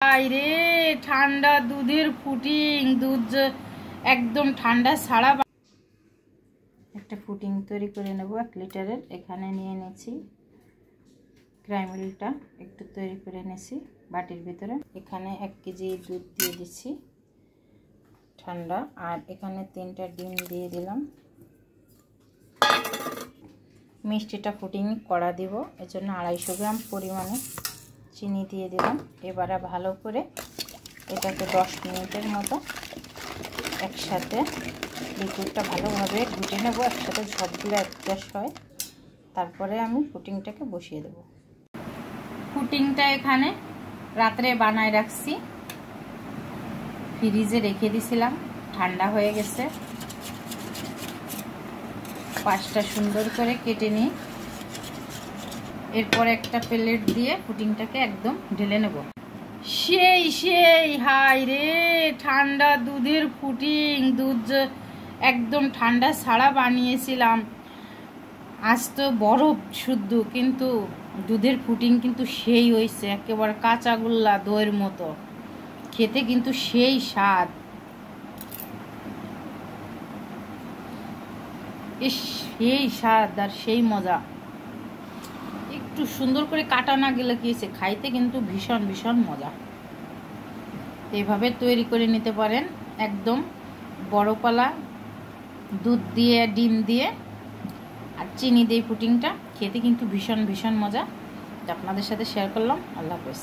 রে ঠান্ডা দুধের ফুটিং, দুধ একদম ঠান্ডা ছাড়া একটা ফুটিং তৈরি করে নেব 1 লিটারের। এখানে নিয়ে নিয়েছি ক্রাইমিলটা, একটু তৈরি করে নিয়েছি বাটির ভিতরে। এখানে 1 কেজি দুধ দিয়ে দিচ্ছি ঠান্ডা, আর এখানে 3টা ডিম দিয়ে দিলাম। মিষ্টিটা ফুটিং করা দিব, এজন্য 250 গ্রাম পরিমাণে চিনি দিয়ে দিলাম। এবারে ভালো করে এটাকে 10 মিনিটের মতো একসাথে লিকুইডটা ভালোভাবে ঘুটে নেব, একসাথে সবগুলো অ্যাডজাস্ট হয়। তারপরে আমি ফুটিংটাকে বসিয়ে দেব। ফুটিংটা এখানে রাত্রে বানায় রাখছি, ফ্রিজে রেখে দিয়েছিলাম, ঠান্ডা হয়ে গেছে। 5টা সুন্দর করে কেটে নিই। এরপর একটা প্লেট দিয়ে ফুটিংটাকে একদম ঢেলে নেব। সেই হাই রে ঠান্ডা দুধের ফুটিং, দুধ একদম ঠান্ডা ছাড়া বানিয়েছিলাম। আজ তো বরফ শুদ্ধ, কিন্তু দুধের ফুটিং কিন্তু সেই হয়েছে, একেবারে কাঁচাগোল্লা দইয়ের মতো খেতে, কিন্তু সেই স্বাদ। সেই স্বাদ আর সেই মজা। একটু সুন্দর করে কাটা না গেলে কি হয়েছে, খাইতে কিন্তু ভীষণ ভীষণ মজা। এইভাবে তৈরি করে নিতে পারেন, একদম বড়পালা দুধ দিয়ে ডিম দিয়ে আর চিনি দিয়ে ফুটিংটা খেতে কিন্তু ভীষণ ভীষণ মজা। আপনাদের সাথে শেয়ার করলাম। আল্লাহ হাফেজ।